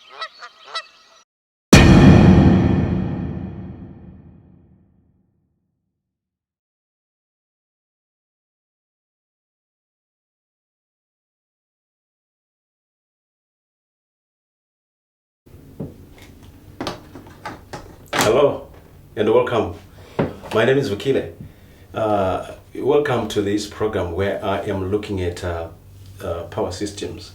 Hello and welcome. My name is Vakile. Welcome to this program where I am looking at power systems,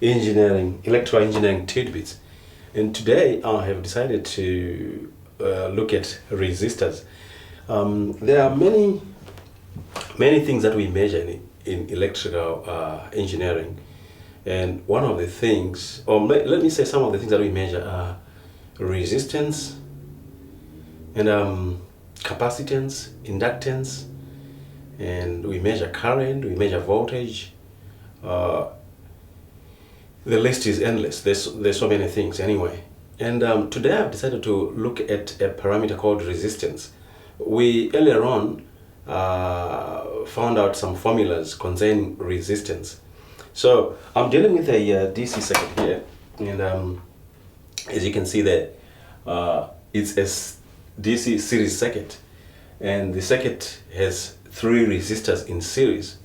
electrical engineering tidbits. And today I have decided to look at resistors. There are many things that we measure in electrical engineering. And one of the things, or let me say some of the things that we measure are resistance and capacitance, inductance, and we measure current, we measure voltage. The list is endless. There's so many things anyway. And today I've decided to look at a parameter called resistance. We earlier on found out some formulas concerning resistance. So I'm dealing with a DC circuit here, and as you can see there, it's a DC series circuit, and the circuit has 3 resistors in series,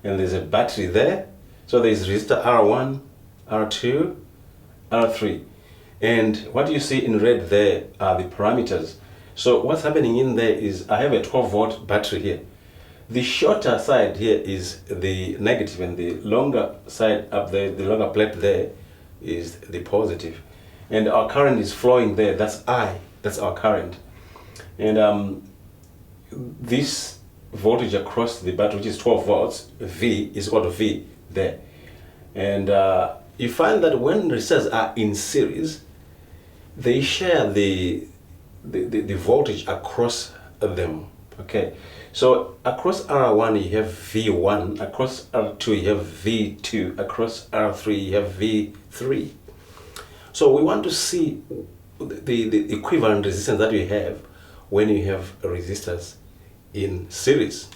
and there's a battery there. So there's resistor R1, R2, R3, and what you see in red there are the parameters. So what's happening in there is I have a 12-volt battery here. The shorter side here is the negative, and the longer side up there, the longer plate there, is the positive. And our current is flowing there. That's I. That's our current. And this voltage across the battery, which is 12 volts, V is equal to V there. And you find that when resistors are in series, they share the voltage across them. Okay. So across R1 you have V1, across R2 you have V2, across R3 you have V3. So we want to see the equivalent resistance that you have when you have resistors in series.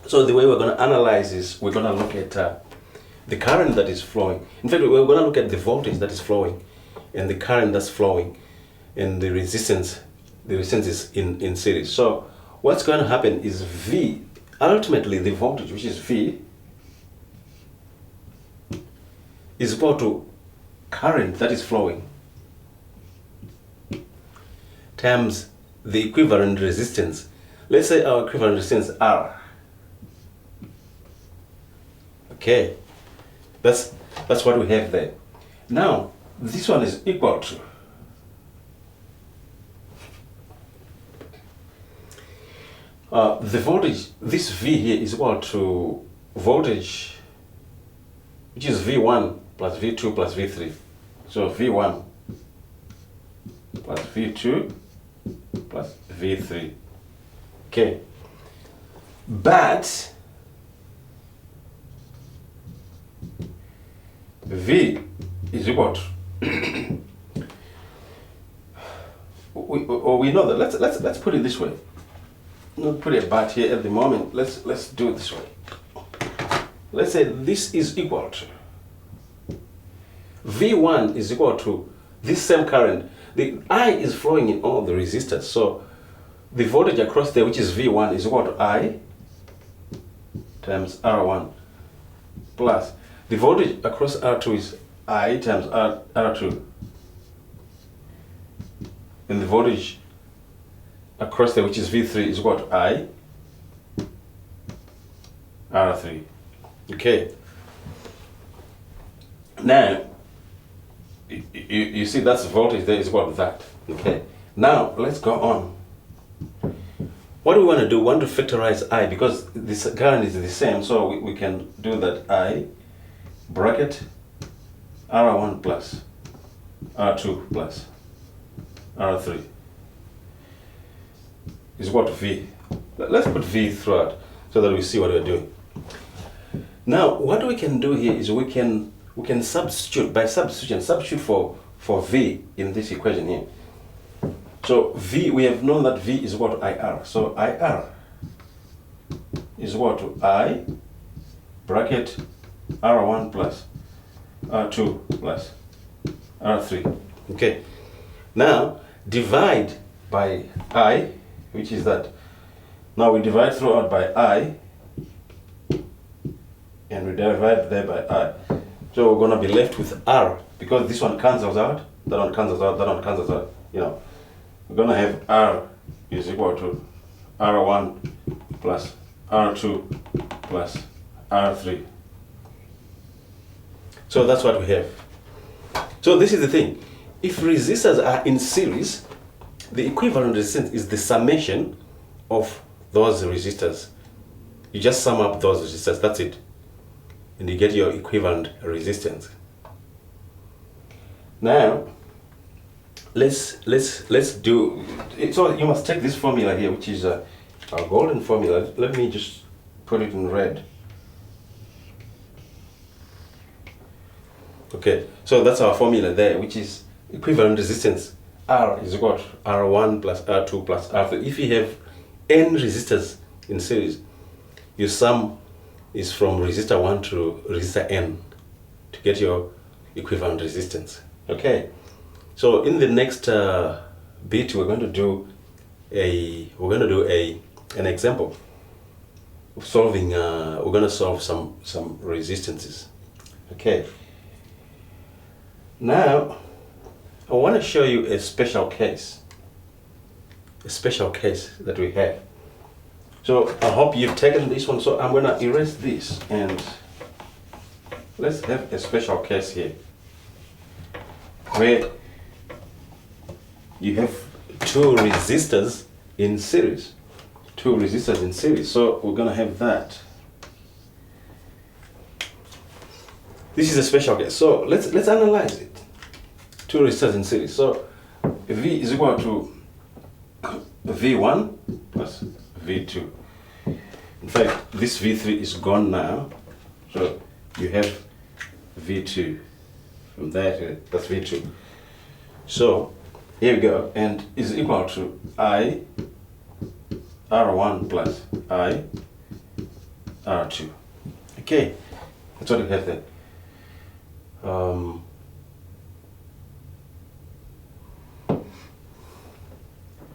So the way we're going to analyze is we're going to look at the current that is flowing. In fact, we're going to look at the voltage that is flowing and the current that's flowing and the resistance. The resistance is in series. So what's going to happen is V, ultimately the voltage, which is V, is equal to current that is flowing times the equivalent resistance. Let's say our equivalent resistance R. Okay, that's what we have there. Now this one is equal to the voltage. This V here is equal to voltage, which is V1 plus V2 plus V3. So V1 plus V2 plus V3. Okay. But V is equal to we know that. Let's put it this way. Not put a but here at the moment. Let's do it this way. Let's say this is equal to V1 is equal to this same current. The I is flowing in all the resistors. So the voltage across there, which is V1, is equal to I times R1 plus the voltage across R2 is I times R2. And the voltage across there, which is V3, is equal to I R3. Okay. Now, you see that's voltage there is equal to that. Okay. Now, let's go on. What do we want to do? We want to factorize I, because this current is the same, so we can do that I bracket R1 plus R2 plus R3 is equal to V. Let's put V throughout so that we see what we're doing. Now, what we can do here is we can substitute, by substitution, substitute for V in this equation here. So V, we have known that V is equal to IR. So IR is equal to I bracket R1 plus R2 plus R3. Okay. Now divide by I, which is that. Now we divide throughout by I, and we divide there by I. So we're going to be left with R, because this one cancels out, that one cancels out, that one cancels out. You know, we're going to have R is equal to R1 plus R2 plus R3. So that's what we have. So this is the thing. If resistors are in series, the equivalent resistance is the summation of those resistors. You just sum up those resistors, that's it. And you get your equivalent resistance. Now, let's do it. So you must take this formula here, which is our golden formula. Let me just put it in red. Okay, so that's our formula there, which is equivalent resistance. R is equal to R1 plus R2 plus R3. If you have n resistors in series, your sum is from resistor 1 to resistor n to get your equivalent resistance. Okay, so in the next bit we're going to do an example of solving. We're going to solve some resistances. Okay. Now I want to show you a special case that we have. So I hope you've taken this one. So I'm going to erase this and let's have a special case here where you have two resistors in series. So we're going to have that. This is a special case. So let's analyze it. Two resistors in series. So V is equal to V1 plus V2. In fact, this V3 is gone now. So you have V2 from there to that's V2. So here we go, and is equal to I R1 plus I R2. Okay, that's what we have there.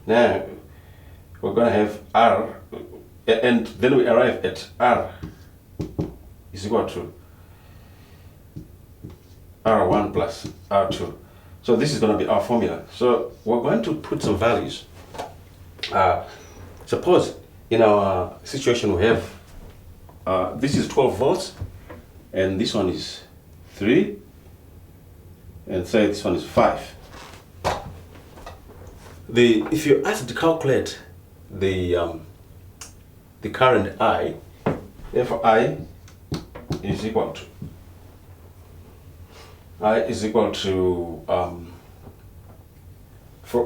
Now we're going to have R, and then we arrive at R is equal to R1 plus R2. So this is going to be our formula. So we're going to put some values. Suppose in our situation we have this is 12 volts and this one is 3, and say this one is 5. If you're asked to calculate the current I, therefore I is equal to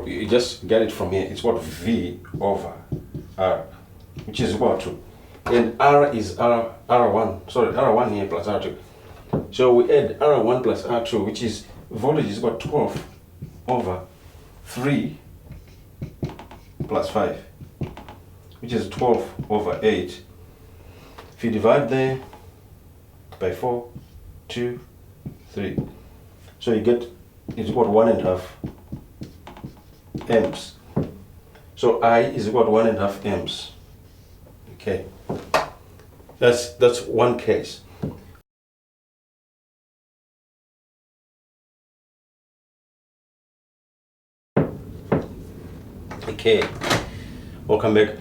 you just get it from here, it's what V over R, which is equal to, and R is R1 here plus R2. So we add R1 plus R2, which is voltage is equal to 12 over 3 plus 5, which is 12 over 8. If you divide there by 4, 2, 3, so you get it's equal to 1.5 amps. So I is equal to 1.5 amps. Okay, that's one case. Okay, welcome back.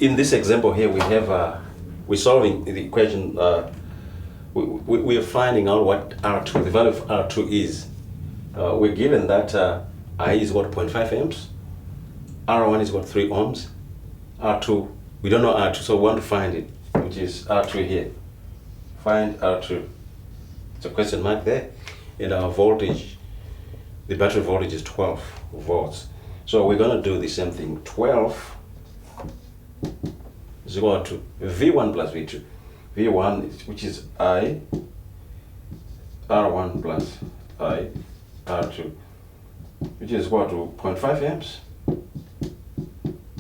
In this example here we have we're solving the equation. We are finding out what R2, the value of R2 is. We're given that I is what 0.5 amps, R1 is what 3 ohms, R2 we don't know R2, so we want to find it, which is R2 here. Find R2. It's a question mark there, and our voltage, the battery voltage is 12 volts. So we're going to do the same thing. 12 is equal to V1 plus V2. V1, which is I, R1 plus I, R2, which is equal to 0.5 amps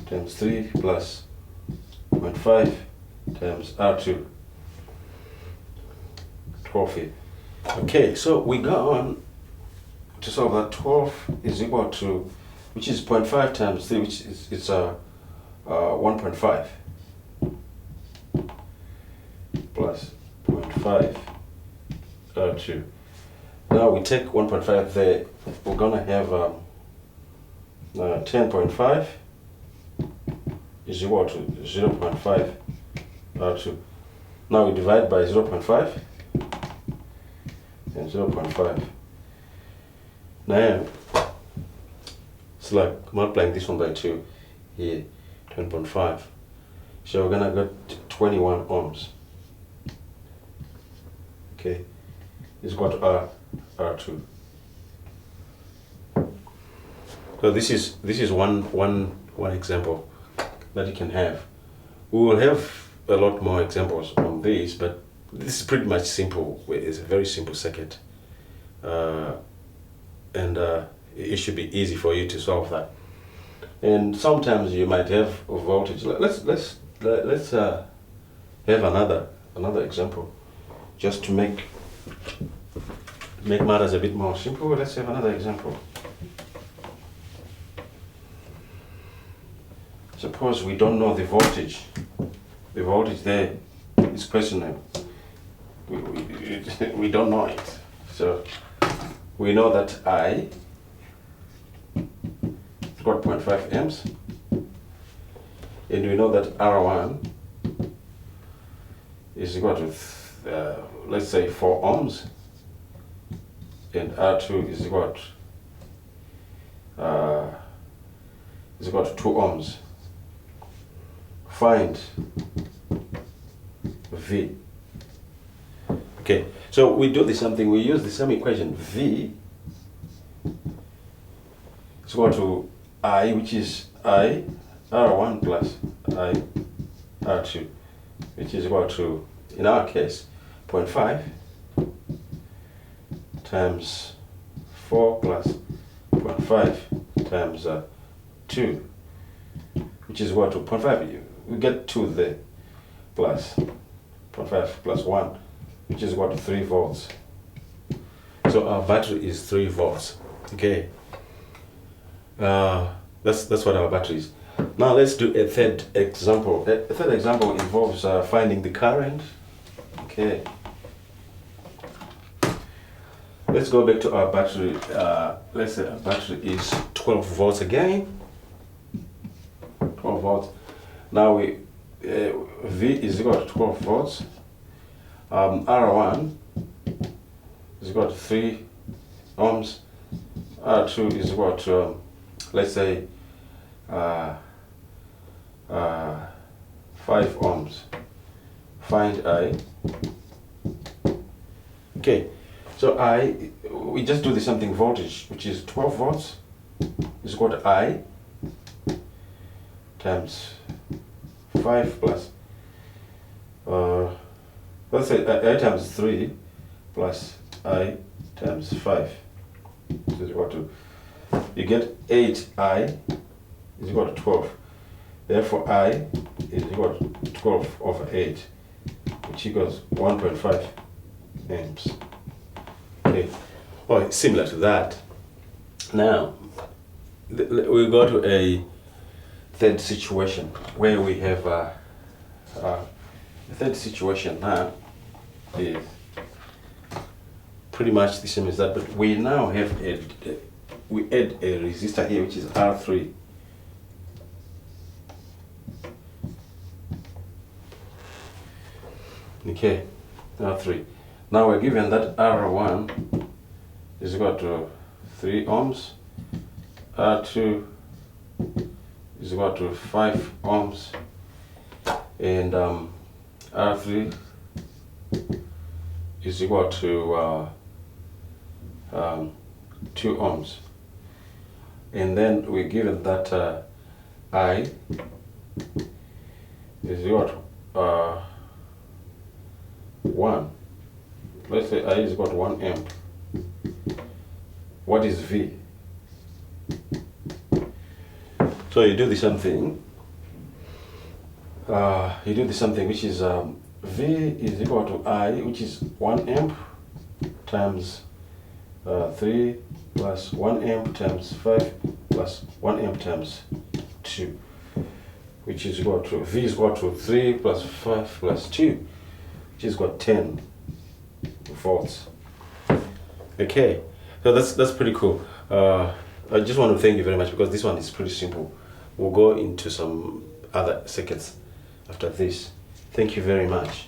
times 3 plus 0.5 times R2, 12 here. Okay, so we go on to solve that, 12 is equal to, which is 0.5 times 3, which is 1.5 plus 0.5 2. Now we take 1.5 there, we're gonna have 10.5 is equal to 0.5 2. Now we divide by 0.5 and 0.5. Now it's like multiplying this one by 2 here, 10.5. So we're gonna get 21 ohms. Okay, it's got R2. So this is one example that you can have. We will have a lot more examples on this, but this is pretty much simple. It's a very simple circuit, and it should be easy for you to solve that. And sometimes you might have a voltage. Let's have another example, just to make matters a bit more simple. Let's have another example. Suppose we don't know the voltage. The voltage there is questionable. We don't know it. So we know that I is got 0.5 amps, and we know that R1 is equal to let's say 4 ohms, and R2 is equal to 2 ohms. Find V. Okay, so we do the same thing. We use the same equation. V is equal to I, which is I R1 plus I R2, which is equal to, in our case, 0.5 times 4 plus 0.5 times 2, which is equal to 0.5. We get 2 there, plus 0.5 plus 1, which is equal to 3 volts. So our battery is 3 volts. Okay, that's what our battery is. Now let's do a third example. A third example involves finding the current. Okay, let's go back to our battery. Let's say our battery is 12 volts again. 12 volts. Now V is equal to 12 volts. R1 is equal to 3 ohms. R2 is equal to, let's say, 5 ohms. Find I. Okay, so we just do the something voltage, which is 12 volts is equal to I times 5 plus, let's say I times 3 plus I times 5 is equal to, you get 8I is equal to 12. Therefore I is equal to 12 over 8, which equals 1.5 amps. Okay, well, it's similar to that. Now we go to a third situation where we have the third situation now is pretty much the same as that, but we now have we add a resistor here, which is R3. Okay, R3. Now we're given that R1 is equal to 3 ohms, R2 is equal to 5 ohms, and R3 is equal to 2 ohms. And then we're given that I is equal to 1. Let's say I is equal to 1 amp. What is V? So you do the same thing. Which is V is equal to I, which is 1 amp times 3 plus 1 amp times 5 plus 1 amp times 2, which is equal to V is equal to 3 plus 5 plus 2, which is equal to 10 volts. Okay, so that's pretty cool. I just want to thank you very much, because this one is pretty simple. We'll go into some other circuits after this. Thank you very much.